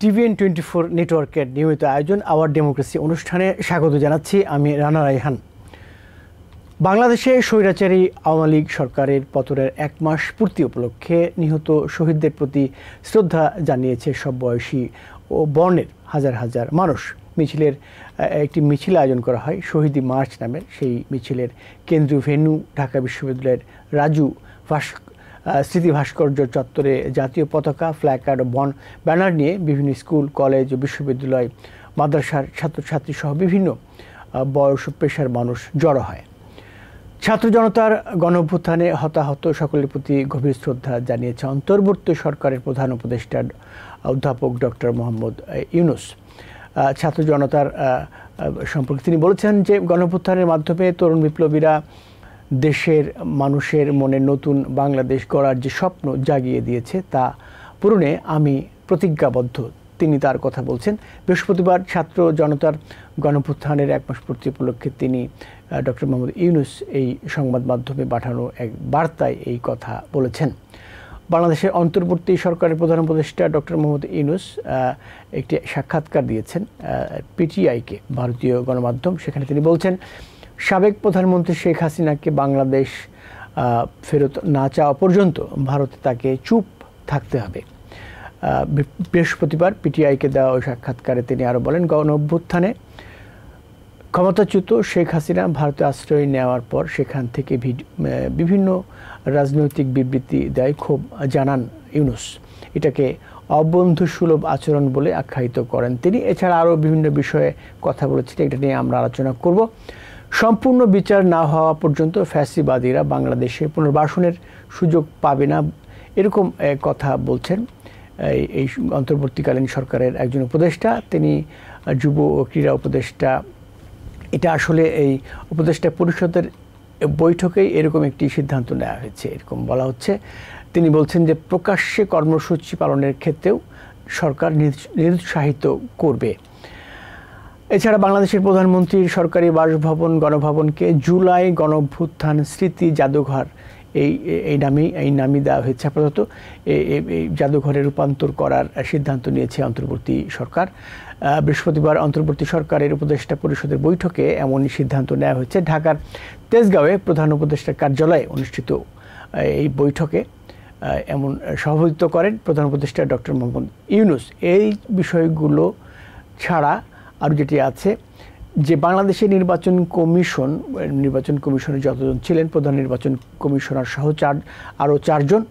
TVN24 নেটওয়ার্কের নিয়মিত আয়োজন আওয়ার ডেমোক্রেসি অনুষ্ঠানে স্বাগত জানাচ্ছি আমি রানা রায়হান। বাংলাদেশে স্বৈরাচারী আওয়ামী লীগ সরকারের পতনের 1 মাস পূর্তি উপলক্ষে নিহত শহীদদের প্রতি শ্রদ্ধা জানিয়েছে সব বয়সী ও বর্ণের হাজার হাজার মানুষ। একটি মিছিল আয়োজন করা হয় শহীদি মার্চ নামের। সেই মিছিলের কেন্দ্রীয় ভেন্যু ঢাকা বিশ্ববিদ্যালয়ের রাজু স্মৃতি ভাস্কর্য চত্বরে জাতীয় পতাকা, ফ্ল্যাকার্ড ও ব্যানার নিয়ে বিভিন্ন স্কুল, কলেজ ও বিশ্ববিদ্যালয়, মাদ্রাসার ছাত্রছাত্রী সহ বিভিন্ন বয়স ও পেশার মানুষ জড়ো হয়। ছাত্র জনতার গণঅভ্যুত্থানে হতাহত সকলের প্রতি গভীর শ্রদ্ধা জানিয়েছে অন্তর্বর্তী সরকারের প্রধান উপদেষ্টা অধ্যাপক ডক্টর মোহাম্মদ ইউনূস। ছাত্র জনতার সম্পর্কে তিনি বলেছেন যে গণঅভ্যুত্থানের মাধ্যমে তরুণ বিপ্লবীরা দেশের মানুষের মনে নতুন বাংলাদেশ গড়ার যে স্বপ্ন জাগিয়ে দিয়েছে তা পূরণে আমি প্রতিজ্ঞাবদ্ধ। তিনি তার কথা বলছেন। বৃহস্পতিবার ছাত্র জনতার গণঅভ্যুত্থানের 1 মাস পূর্তি উপলক্ষে তিনি ডক্টর মোহাম্মদ ইউনূস এই সংবাদ মাধ্যমে পাঠানো এক বার্তায় এই কথা বলেছেন। বাংলাদেশের অন্তর্বর্তী সরকারের প্রধান উপদেষ্টা ডক্টর মোহাম্মদ ইউনূস একটি সাক্ষাৎকার দিয়েছেন পিটিআইকে, ভারতীয় গণমাধ্যম। সেখানে তিনি বলছেন, সাবেক প্রধানমন্ত্রী শেখ হাসিনাকে বাংলাদেশ ফেরত না চাওয়া পর্যন্ত ভারতে তাকে চুপ থাকতে হবে। বৃহস্পতিবার পিটিআইকে দেওয়া ওই সাক্ষাৎকারে তিনি আরও বলেন, গণঅভ্যুত্থানে ক্ষমতাচ্যুত শেখ হাসিনা ভারতে আশ্রয় নেওয়ার পর সেখান থেকে বিভিন্ন রাজনৈতিক বিবৃতি দেয় ক্ষোভ জানান ইউনূস। এটাকে অবন্ধুসুলভ আচরণ বলে আখ্যায়িত করেন তিনি। এছাড়া আরও বিভিন্ন বিষয়ে কথা বলেছেন, এটা নিয়ে আমরা আলোচনা করব। সম্পূর্ণ বিচার না হওয়া পর্যন্ত ফ্যাসিবাদীরা বাংলাদেশে পুনর্বাসনের সুযোগ পাবে না, এরকম কথা বলছেন এই অন্তর্বর্তীকালীন সরকারের একজন উপদেষ্টা। তিনি যুব ও ক্রীড়া উপদেষ্টা। এটা আসলে এই উপদেষ্টা পরিষদের বৈঠকেই এরকম একটি সিদ্ধান্ত নেওয়া হয়েছে, এরকম বলা হচ্ছে। তিনি বলছেন যে প্রকাশ্যে কর্মসূচি পালনের ক্ষেত্রেও সরকার নিরুৎসাহিত করবে। এছাড়া বাংলাদেশের প্রধানমন্ত্রীর সরকারি বাসভবন গণভবনকে জুলাই গণঅভ্যুত্থান স্মৃতি জাদুঘর এই নামই দেওয়া হয়েছে আপাতত। এই জাদুঘরে রূপান্তর করার সিদ্ধান্ত নিয়েছে অন্তর্বর্তী সরকার। বৃহস্পতিবার অন্তর্বর্তী সরকারের উপদেষ্টা পরিষদের বৈঠকে এমনই সিদ্ধান্ত নেওয়া হয়েছে। ঢাকার তেজগাঁওয়ে প্রধান উপদেষ্টার কার্যালয়ে অনুষ্ঠিত এই বৈঠকে এমন সভাপতিত্ব করেন প্রধান উপদেষ্টা ডক্টর মোহাম্মদ ইউনূস। এই বিষয়গুলো ছাড়া আর যেটি আছে যে বাংলাদেশের নির্বাচন কমিশনে যতজন ছিলেন, প্রধান নির্বাচন কমিশনার সহ আরও 4 জন,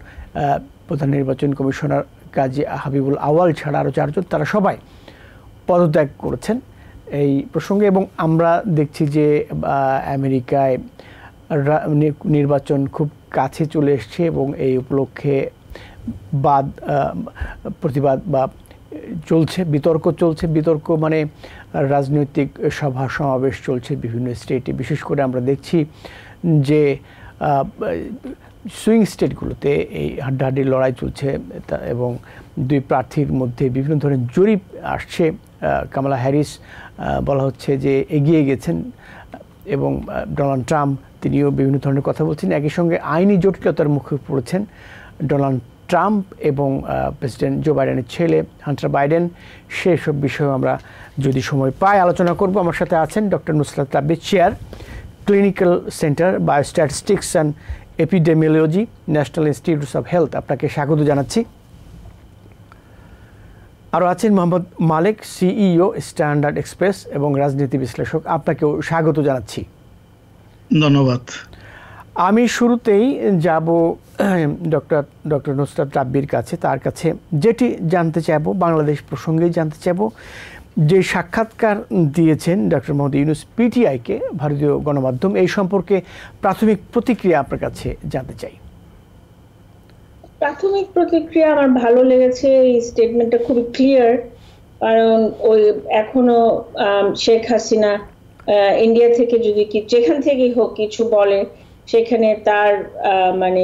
প্রধান নির্বাচন কমিশনার কাজী হাবিবুল আওয়াল ছাড়া আরও 4 জন, তারা সবাই পদত্যাগ করেছেন এই প্রসঙ্গে। এবং আমরা দেখছি যে আমেরিকায় নির্বাচন খুব কাছে চলে এসছে এবং এই উপলক্ষে প্রতিবাদ বা বিতর্ক মানে রাজনৈতিক সভা সমাবেশ চলছে বিভিন্ন স্টেটে। বিশেষ করে আমরা দেখছি যে সুইং স্টেটগুলোতে এই হাড্ডাহাড্ডি লড়াই চলছে এবং 2 প্রার্থীর মধ্যে বিভিন্ন ধরনের জরিপ আসছে। কামালা হ্যারিস বলা হচ্ছে যে এগিয়ে গেছেন এবং ডোনাল্ড ট্রাম্প তিনিও বিভিন্ন ধরনের কথা বলছেন। একই সঙ্গে আইনি জটিলতার মুখে পড়েছেন ডোনাল্ড ট্রাম্প এবং প্রেসিডেন্ট জো বাইডেনের ছেলে হান্টার বাইডেন। সেসব বিষয়ে আমরা যদি সময় পাই আলোচনা করব। আমার সাথে আছেন doctor Nusrat Rabbi, chair, clinical centre, biostatistics and epidemiology, national institutes of health. আপনাকে স্বাগত জানাচ্ছি। আরও আছেন মোহাম্মদ মালেক, সিইও, স্ট্যান্ডার্ড এক্সপ্রেস এবং রাজনীতি বিশ্লেষক। আপনাকেও স্বাগত জানাচ্ছি। ধন্যবাদ। আমি শুরুতেই যাব ডক্টর নুসরাত রাব্বির কাছে। তার কাছে যেটি জানতে চাইব, বাংলাদেশ প্রসঙ্গেই জানতে চাইব, যে সাক্ষাৎকার দিয়েছেন ডক্টর মোহাম্মদ ইউনূস পিটিআইকে, ভারতীয় গণমাধ্যম, এই সম্পর্কে প্রাথমিক প্রতিক্রিয়া আপনার কাছে জানতে চাই। প্রাথমিক প্রতিক্রিয়া আমার ভালো লেগেছে। এই স্টেটমেন্টটা খুবই ক্লিয়ার, কারণ ওই এখনো শেখ হাসিনা ইন্ডিয়া থেকে যদি যেখান থেকেই হোক কিছু বলে, সেখানে তার মানে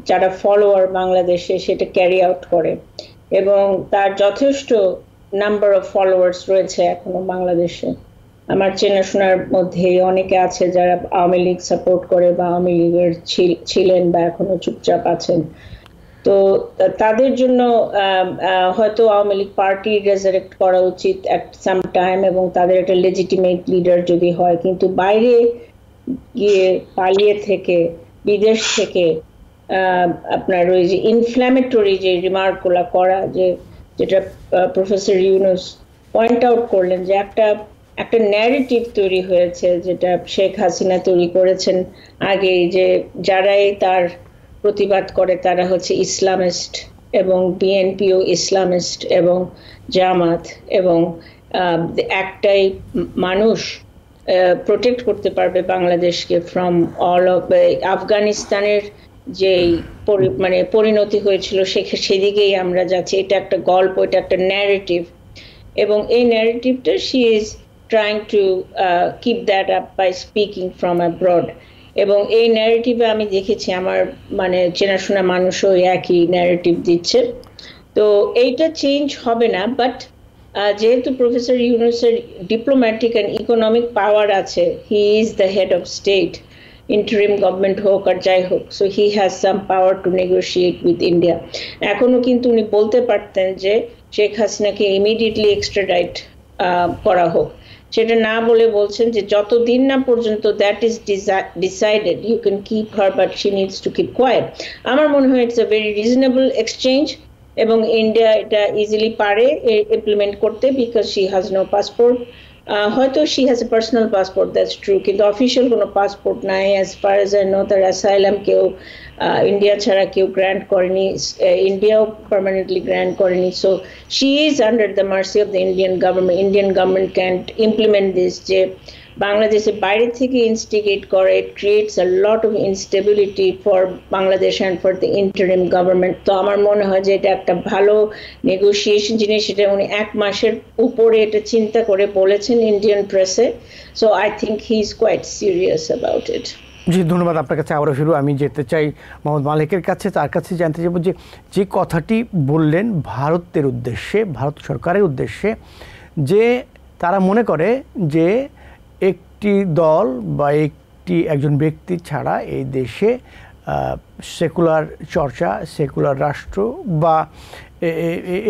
যারা ফলোয়ার বাংলাদেশে সেটা ক্যারি আউট করে এবং তার যথেষ্ট নাম্বার অফ ফলোয়ার্স রয়েছে এখনো বাংলাদেশে। আমার চেনাশোনার মধ্যে অনেকে আছে যারা আওয়ামী লীগ সাপোর্ট করে বা আওয়ামী লীগের ছিলেন বা এখনো চুপচাপ আছেন। তো তাদের জন্য হয়তো আওয়ামী লীগ পার্টি রেজারেক্ট করা উচিত এট সাম টাইম, এবং তাদের একটা লেজিটিমেট লিডার যদি হয়। কিন্তু বাইরে গিয়ে পালিয়ে থেকে, বিদেশ থেকে আপনার ওই যে ইনফ্ল্যামেটরি যে রিমার্ক গুলা করা, যেটা প্রফেসর ইউনুস পয়েন্ট আউট করলেন, যে একটা ন্যারেটিভ তৈরি হয়েছে, যেটা শেখ হাসিনা তৈরি করেছেন আগেই, যে যারাই তার প্রতিবাদ করে তারা হচ্ছে ইসলামিস্ট, এবং বিএনপিও ইসলামিস্ট, এবং জামাত, এবং একটাই মানুষ প্রোটেক্ট করতে পারবে বাংলাদেশকে ফ্রম অল অফ আফগানিস্তানের যে মানে পরিণতি হয়েছিল সেদিকেই আমরা যাচ্ছি। এটা একটা গল্প, এটা একটা ন্যারেটিভ, এবং এই ন্যারেটিভটা she is trying to keep that up by speaking from abroad. এবং এই ন্যারেটিভে আমি দেখেছি আমার মানে চেনাশোনা মানুষও একই ন্যারেটিভ দিচ্ছে। তো এইটা চেঞ্জ হবে না, বাট যেহেতু প্রফেসর ইউনুসের ডিপ্লোম্যাটিক অ্যান্ড ইকোনমিক পাওয়ার আছে, he is the head of state, interim government হোক আর যাই হোক, so he has some power to negotiate with India. এখনো কিন্তু উনি বলতে পারতেন যে শেখ হাসিনাকে ইমিডিয়েটলি এক্সট্রাডাইট করা হোক, সেটা না বলে বলছেন যে যতদিন না পর্যন্ত that is decided you can keep her, but she needs to keep quiet. আমার মনে হয় it's a very reasonable exchange, এবং ইন্ডিয়া এটা ইজিলি পারে ইমপ্লিমেন্ট করতে, because she has no passport. হয়তো she has a personal passport, that's true, কিন্তু official কোনো পাসপোর্ট নাই। As far as I know, তার অ্যাসাইলাম কেউ ইন্ডিয়া ছাড়া কেউ গ্র্যান্ট করেনি, ইন্ডিয়াও পার্মানেন্টলি গ্র্যান্ট করেনি। So she is under the mercy of the Indian government. Indian government can't implement this, যে বাংলাদেশের বাইরে থেকে ইনস্টিগেট করে, it creates a lot of instability for Bangladesh and for the interim government. তো আমার মনে হয় যে এটা একটা ভালো নেগোসিয়েশন জিনিস, এটা উনি 1 মাসের উপরে এটা চিন্তা করে বলেছেন ইন্ডিয়ান প্রেসে। So I think he is quite serious about it. জি, ধন্যবাদ আপনার কাছে। আবারও ফিরু, আমি যেতে চাই মোহাম্মদ মালিকের কাছে। তার কাছে জানতে চাইব যে কথাটি বললেন ভারতের উদ্দেশ্যে, ভারত সরকারের উদ্দেশ্যে, যে তারা মনে করে যে একটি দল বা একজন ব্যক্তি ছাড়া এই দেশে সেকুলার চর্চা, সেকুলার রাষ্ট্র বা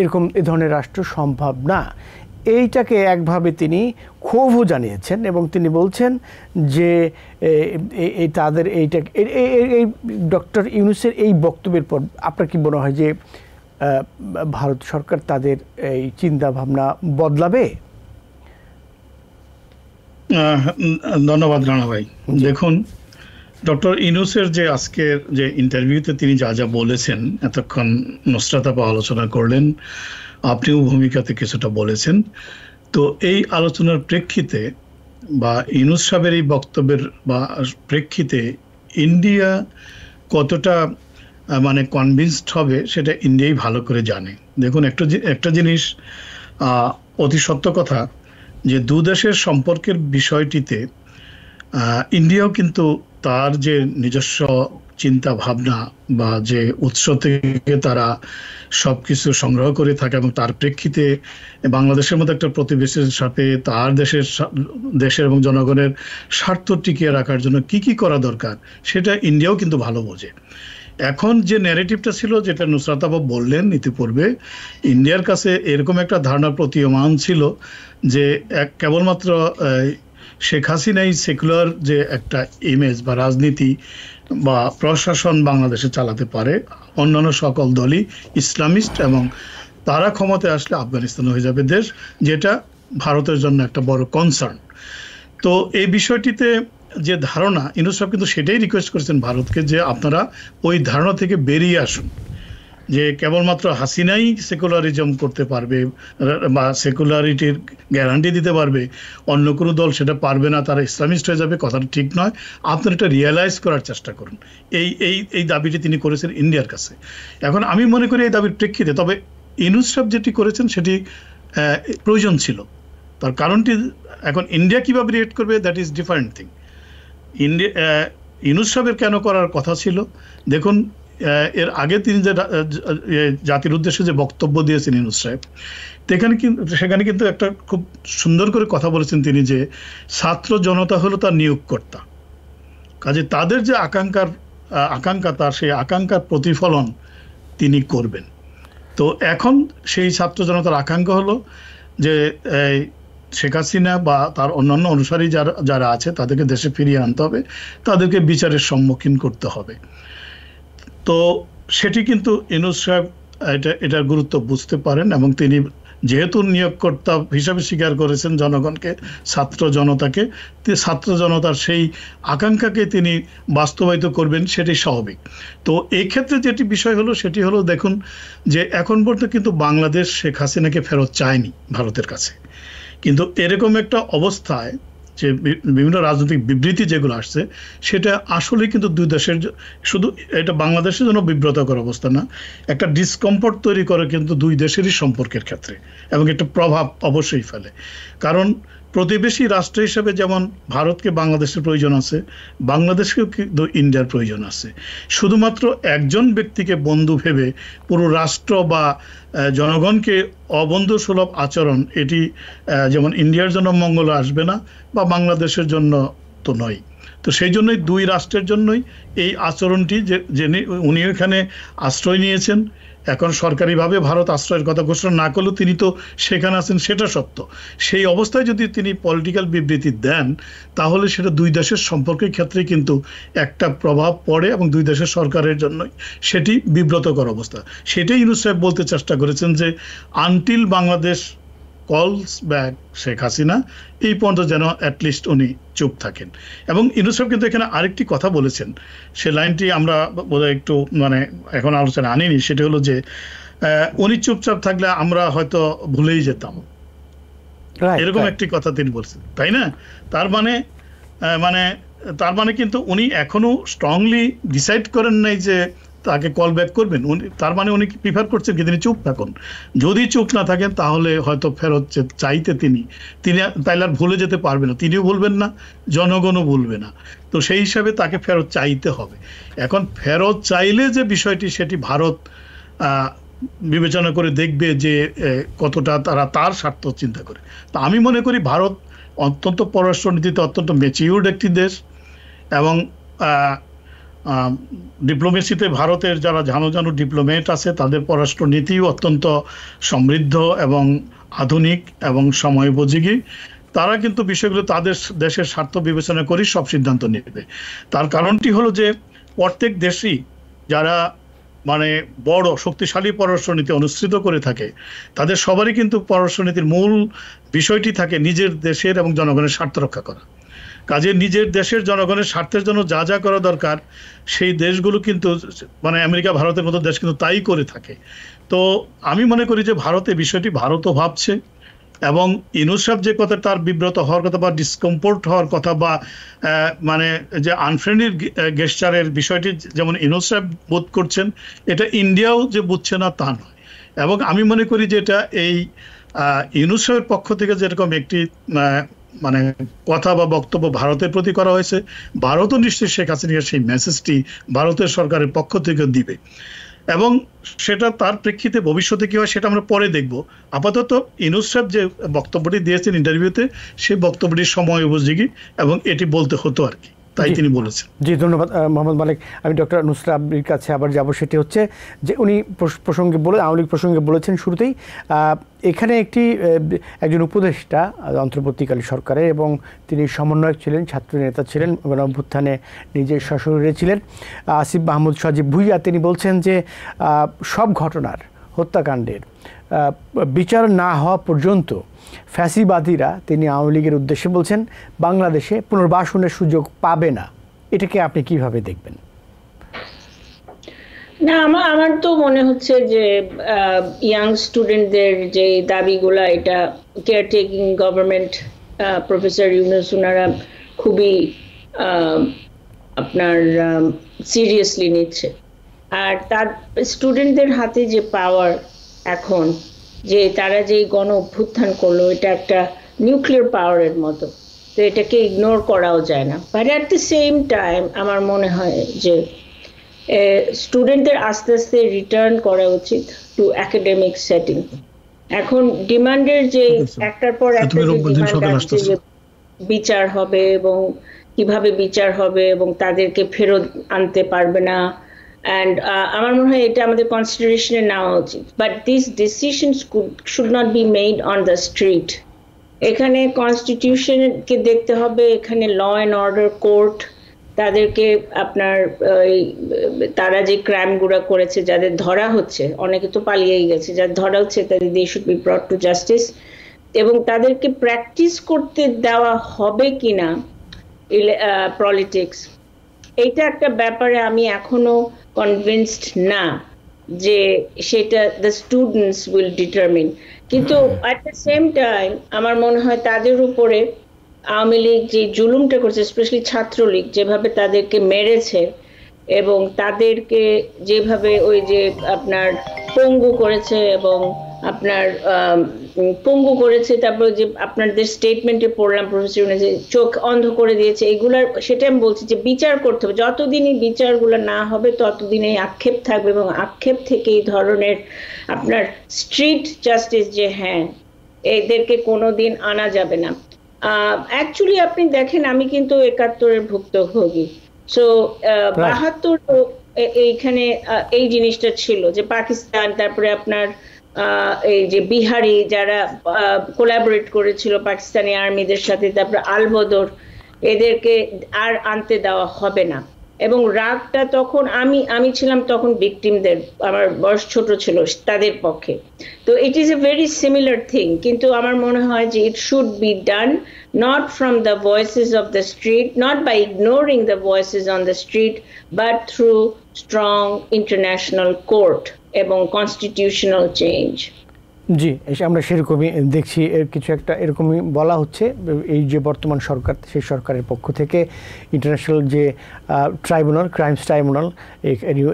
এরকম এ ধরনের রাষ্ট্র সম্ভব না। এইটাকে একভাবে তিনি ক্ষোভও জানিয়েছেন, এবং তিনি বলছেন যে তাদের এইটা এই ডক্টর ইউনূসের এই বক্তব্যের পর আপনার কি মনে হয় যে ভারত সরকার তাদের এই চিন্তা ভাবনা বদলাবে? ধন্যবাদ রানা ভাই। দেখুন, ডক্টর ইউনূসের যে আজকের যে ইন্টারভিউতে তিনি যা যা বলেছেন, এতক্ষণ নুসরাত আপা আলোচনা করলেন, আপনিও ভূমিকাতে কিছুটা বলেছেন। তো এই আলোচনার প্রেক্ষিতে বা ইউনূস সাহেবের এই বক্তব্যের বা প্রেক্ষিতে ইন্ডিয়া কতটা মানে কনভিন্সড হবে সেটা ইন্ডিয়াই ভালো করে জানে। দেখুন, একটা জিনিস অতি সত্য কথা, যে দু দেশের সম্পর্কের বিষয়টিতে ইন্ডিয়াও কিন্তু তার যে নিজস্ব চিন্তা ভাবনা বা যে উৎস থেকে তারা সব কিছু সংগ্রহ করে থাকে, এবং তার প্রেক্ষিতে বাংলাদেশের মতো একটা প্রতিবেশীর সাথে তার দেশের এবং জনগণের স্বার্থ টিকিয়ে রাখার জন্য কি কি করা দরকার সেটা ইন্ডিয়াও কিন্তু ভালো বোঝে। এখন যে ন্যারেটিভটা ছিল, যেটা নুসরাত আপা বললেন ইতিপূর্বে, ইন্ডিয়ার কাছে এরকম একটা ধারণা প্রতীয়মান ছিল যে কেবলমাত্র শেখ হাসিনাই সেকুলার যে একটা ইমেজ বা রাজনীতি বা প্রশাসন বাংলাদেশে চালাতে পারে, অন্যান্য সকল দলই ইসলামিস্ট, এবং তারা ক্ষমতায় আসলে আফগানিস্তান হয়ে যাবে দেশ, যেটা ভারতের জন্য একটা বড় কনসার্ন। তো এই বিষয়টিতে যে ধারণা, ইউনূস সাহেব কিন্তু সেটাই রিকোয়েস্ট করেছেন ভারতকে, যে আপনারা ওই ধারণা থেকে বেরিয়ে আসুন, যে কেবলমাত্র হাসিনাই সেকুলারিজম করতে পারবে বা সেকুলারিটির গ্যারান্টি দিতে পারবে, অন্য কোনো দল সেটা পারবে না, তারা ইসলামিস্ট হয়ে যাবে, কথাটা ঠিক নয়, আপনারা এটা রিয়েলাইজ করার চেষ্টা করুন। এই দাবিটি তিনি করেছেন ইন্ডিয়ার কাছে। এখন আমি মনে করি এই দাবির প্রেক্ষিতে, তবে ইউনূস সাহেব যেটি করেছেন সেটি প্রয়োজন ছিল। তার কারণটি, এখন ইন্ডিয়া কীভাবে রিয়েক্ট করবে that is different thing. Yunus সাহেবের কেন করার কথা ছিল, দেখুন, এর আগে তিনি যে জাতির উদ্দেশ্যে যে বক্তব্য দিয়েছেন ইউনূস সাহেব, সেখানে কিন্তু একটা খুব সুন্দর করে কথা বলেছেন তিনি, যে ছাত্র জনতা হলো তার নিয়োগকর্তা, কাজে তাদের যে আকাঙ্ক্ষা, তার সেই আকাঙ্ক্ষার প্রতিফলন তিনি করবেন। তো এখন সেই ছাত্র জনতার আকাঙ্ক্ষা হলো যে শেখ হাসিনা বা তার অন্যান্য অনুসারী যারা আছে তাদেরকে দেশে ফিরিয়ে আনতে হবে, তাদেরকে বিচারের সম্মুখীন করতে হবে। তো সেটি কিন্তু ইউনূস সাহেব এটার গুরুত্ব বুঝতে পারেন, এবং তিনি যেহেতু নিয়োগকর্তা হিসাবে স্বীকার করেছেন জনগণকে, ছাত্র জনতাকে, ছাত্র জনতার সেই আকাঙ্ক্ষাকে তিনি বাস্তবায়িত করবেন, সেটি স্বাভাবিক। তো এই ক্ষেত্রে যেটি বিষয় হলো সেটি হলো, দেখুন যে এখন পর্যন্ত কিন্তু বাংলাদেশ শেখ হাসিনাকে ফেরত চায়নি ভারতের কাছে, কিন্তু এরকম একটা অবস্থায় যে বিভিন্ন রাজনৈতিক বিবৃতি যেগুলো আসছে সেটা আসলে কিন্তু দুই দেশের, শুধু এটা বাংলাদেশের জন্য বিব্রতকর অবস্থা না, একটা ডিসকমফোর্ট তৈরি করে কিন্তু দুই দেশেরই সম্পর্কের ক্ষেত্রে, এবং একটা প্রভাব অবশ্যই ফেলে। কারণ প্রতিবেশী রাষ্ট্র হিসেবে যেমন ভারতকে বাংলাদেশের প্রয়োজন আছে, বাংলাদেশকেও কিন্তু ইন্ডিয়ার প্রয়োজন আছে। শুধুমাত্র একজন ব্যক্তিকে বন্ধু ভেবে পুরো রাষ্ট্র বা জনগণকে অবন্ধু সুলভ আচরণ, এটি যেমন ইন্ডিয়ার জন্য মঙ্গল আসবে না বা বাংলাদেশের জন্য তো নয়। তো সেই জন্যই দুই রাষ্ট্রের জন্যই এই আচরণটি, যে উনি এখানে আশ্রয় নিয়েছেন, এখন সরকারিভাবে ভারত আশ্রয়ের কথা ঘোষণা না করলেও তিনি তো সেখানে আছেন, সেটা সত্য। সেই অবস্থায় যদি তিনি পলিটিক্যাল বিবৃতি দেন, তাহলে সেটা দুই দেশের সম্পর্কের ক্ষেত্রে কিন্তু একটা প্রভাব পড়ে, এবং দুই দেশের সরকারের জন্যই সেটি বিব্রতকর অবস্থা। সেটাই ইউনূস সাহেব বলতে চেষ্টা করেছেন যে আনটিল বাংলাদেশ কলস ব্যাক শেখ হাসিনা, এই পর্যন্ত যেন অ্যাটলিস্ট উনি চুপ থাকেন। এবং ইউনূস সাহেব কিন্তু এখানে আরেকটি কথা বলেছেন, সে লাইনটি আমরা বোধহয় একটু এখন আলোচনা আনিনি, সেটা হলো যে উনি চুপচাপ থাকলে আমরা হয়তো ভুলেই যেতাম, এরকম একটি কথা তিনি বলছেন, তাই না? তার মানে কিন্তু উনি এখনো স্ট্রংলি ডিসাইড করেন নাই যে তাকে কল ব্যাক করবেন। তার মানে উনি প্রিফার করছেন কি তিনি চুপ থাকুন। যদি চুপ না থাকেন তাহলে হয়তো ফেরত চাইতে তিনি তাইলে আর ভুলে যেতে পারবেন না, তিনিও ভুলবেন না, জনগণও ভুলবে না। তো সেই হিসাবে তাকে ফেরত চাইতে হবে। এখন ফেরত চাইলে যে বিষয়টি, সেটি ভারত বিবেচনা করে দেখবে যে কতটা তারা তার স্বার্থ চিন্তা করে। তো আমি মনে করি ভারত অত্যন্ত পররাষ্ট্রনীতিতে অত্যন্ত ম্যাচিউরড একটি দেশ, এবং ডিপ্লোমেসিতে ভারতের যারা ঝানো ডিপ্লোমেট আছে তাদের পররাষ্ট্রনীতিও অত্যন্ত সমৃদ্ধ এবং আধুনিক এবং সময়োপযোগী। তারা কিন্তু বিষয়গুলো তাদের দেশের স্বার্থ বিবেচনা করেই সব সিদ্ধান্ত নেবে। তার কারণটি হলো যে প্রত্যেক দেশই যারা বড় শক্তিশালী পররাষ্ট্রনীতি অনুসৃত করে থাকে, তাদের সবারই কিন্তু পররাষ্ট্রনীতির মূল বিষয়টি থাকে নিজের দেশের এবং জনগণের স্বার্থ রক্ষা করা। কাজে নিজের দেশের জনগণের স্বার্থের জন্য যা যা করা দরকার সেই দেশগুলো কিন্তু আমেরিকা ভারতের মতো দেশ কিন্তু তাই করে থাকে। তো আমি মনে করি যে ভারতে বিষয়টি ভারতও ভাবছে, এবং ইউনূস সাহেব যে কথা তার বিব্রত হওয়ার কথা বা ডিসকমফোর্ট হওয়ার কথা বা যে আনফ্রেন্ডলি গেস্টারের বিষয়টি যেমন ইউনূস সাহেব বোধ করছেন, এটা ইন্ডিয়াও যে বুঝছে না তা নয়। এবং আমি মনে করি যে এটা এই ইউনূস সাহেবের পক্ষ থেকে যেরকম একটি কথা বা বক্তব্য ভারতের প্রতি করা হয়েছে, ভারতও নিশ্চয়ই শেখ হাসিনার সেই মেসেজটি ভারতের সরকারের পক্ষ থেকে দিবে, এবং সেটা তার প্রেক্ষিতে ভবিষ্যতে কি হয় সেটা আমরা পরে দেখব। আপাতত ইউনূস সাহেব যে বক্তব্যটি দিয়েছেন ইন্টারভিউতে, সেই বক্তব্যটি সময় উপযোগী এবং এটি বলতে হতো আর কি, তাই তিনি বলেছেন। জি, ধন্যবাদ মোহাম্মদ মালেক। আমি ডক্টর নুসরাত আব্দির কাছে আবার যাব। সেটি হচ্ছে যে উনি আওয়ামী লীগ প্রসঙ্গে বলেছেন শুরুতেই, এখানে একজন উপদেষ্টা অন্তর্বর্তীকালীন সরকারের, এবং তিনি সমন্বয়ক ছিলেন, ছাত্র নেতা ছিলেন, গণঅভ্যুত্থানে নিজের সশরীরে ছিলেন, আসিফ মাহমুদ সজীব ভুইয়া, তিনি বলছেন যে সব ঘটনার, হত্যাকাণ্ডের বিচার না হওয়া পর্যন্ত ফ্যাসিবাদীরা, তিনি আওয়ামী লীগের উদ্দেশ্যে বলছেন, বাংলাদেশে পুনর্বাসনের সুযোগ পাবে না। এটাকে আপনি কিভাবে দেখবেন? না, আমার তো মনে হচ্ছে যে ইয়াং স্টুডেন্টদের যে দাবিগুলা, এটা কেয়ারটেকিং গভর্নমেন্ট, প্রফেসর ইউনূস ওনারা খুবই আপনার সিরিয়াসলি নিচ্ছে। আর তার স্টুডেন্টদের হাতে যে পাওয়ার এখন, যে তারা যে গণ অভ্যুত্থান করলো, এটা একটা নিউক্লিয়ার পাওয়ারের মতো, তো এটাকে ইগনোর করাও যায় না। But at the same time আমার মনে হয় যে স্টুডেন্টদের আস্তে আস্তে রিটার্ন করা উচিত টু একাডেমিক সেটিং। এখন ডিমান্ডের যে একটার পর একটা ডিমান্ড আসছে যে বিচার হবে এবং কিভাবে বিচার হবে এবং তাদেরকে ফেরত আনতে পারবে না, অ্যান্ড আমার মনে হয় এটা আমাদের কনসিডারেশনে নেওয়া উচিত, but this decisions should not be made on the street. এখানে কনস্টিটিউশনকে দেখতে হবে, এখানে ল অ্যান্ড অর্ডার কোর্ট তাদেরকে আপনার তারা যে ক্রাইমগুলো করেছে, যাদের ধরা হচ্ছে, অনেকে তো পালিয়েই গেছে, যাদের ধরা হচ্ছে তাদের they should be brought to justice, এবং তাদেরকে প্র্যাকটিস করতে দেওয়া হবে কিনা পলিটিক্স, এইটা একটা ব্যাপারে আমি এখনো কনভিন্সড না যে সেটা দ্য স্টুডেন্টস উইল ডিটারমিন। কিন্তু অ্যাট দ্য সেম টাইম আমার মনে হয় তাদের উপরে আওয়ামী লীগ যে জুলুমটা করছে, স্পেশালি ছাত্রলীগ যেভাবে তাদেরকে মেরেছে এবং তাদেরকে যেভাবে ওই যে আপনার পঙ্গু করেছে এবং আপনার পঙ্গু করেছে, তারপরে যে আপনাদের স্টেটমেন্টে পড়লাম প্রফেসর যে চোখ অন্ধ করে দিয়েছে, এগুলার সেটা আমি বলছি যে বিচার করতে হবে। যতদিনই বিচারগুলো না হবে ততদিন এই আক্ষেপ থাকবে, এবং আক্ষেপ থেকে এই ধরনের আপনার স্ট্রিট জাস্টিস যে হ্যাঁ এদেরকে কোনোদিন আনা যাবে না। অ্যাকচুয়ালি আপনি দেখেন আমি কিন্তু ৭১-এর ভুক্তভোগী, সো ৭২ এইখানে এই জিনিসটা ছিল যে পাকিস্তান, তারপরে আপনার এই যে বিহারি যারা কোলাবোরেট করেছিল পাকিস্তানি আর্মিদের সাথে, তারপরে আলবদর, এদেরকে আর আনতে দেওয়া হবে না। এবং রাগটা তখন আমি ছিলাম তখন ভিকটিমদের, আমার বয়স ছোট ছিল, তাদের পক্ষে। তো it is a very similar thing, কিন্তু আমার মনে হয় যে it should be done not from the voices of the street, not by ignoring the voices on the street, but through strong international court এবং constitutional change. জি, আমরা সেরকমই দেখছি, এর কিছু একটা এরকমই বলা হচ্ছে। এই যে বর্তমান সরকার, সেই সরকারের পক্ষ থেকে ইন্টারন্যাশনাল যে ট্রাইব্যুনাল, ক্রাইমস ট্রাইব্যুনাল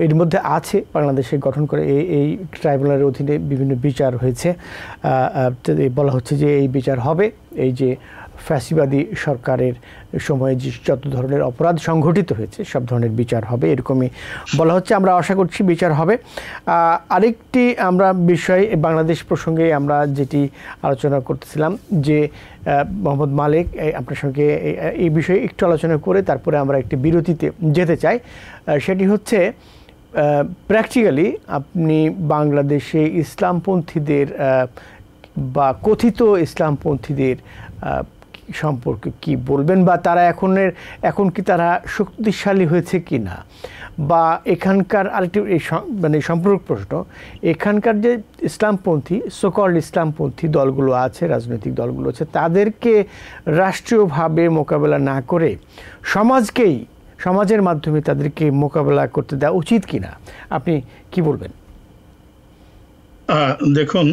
এর মধ্যে আছে বাংলাদেশে গঠন করে, এই ট্রাইব্যুনালের অধীনে বিভিন্ন বিচার হয়েছে। বলা হচ্ছে যে এই বিচার হবে এই যে ফ্যাসিবাদী সরকারের সময়ে যে যত ধরনের অপরাধ সংঘটিত হয়েছে সব ধরনের বিচার হবে, এরকমই বলা হচ্ছে। আমরা আশা করছি বিচার হবে। আরেকটি আমরা বিষয় বাংলাদেশ প্রসঙ্গে আমরা যেটি আলোচনা করতেছিলাম যে মোহাম্মদ মালেক, আপনার সঙ্গে এই বিষয়ে একটু আলোচনা করে তারপরে আমরা একটি বিরতিতে যেতে চাই। সেটি হচ্ছে প্র্যাকটিক্যালি আপনি বাংলাদেশে ইসলামপন্থীদের বা কথিত ইসলামপন্থীদের সম্পর্কে কি বলবেন, বা তারা এখন কি তারা শক্তিশালী হয়েছে কি না, বা এখানকার আরেকটি মানে সম্পর্ক প্রশ্ন, এখানকার যে ইসলামপন্থী সোকল্ড ইসলামপন্থী দলগুলো আছে, রাজনৈতিক দলগুলো আছে, তাদেরকে রাষ্ট্রীয়ভাবে মোকাবেলা না করে সমাজের মাধ্যমে তাদেরকে মোকাবেলা করতে দেওয়া উচিত কিনা, আপনি কি বলবেন? দেখুন,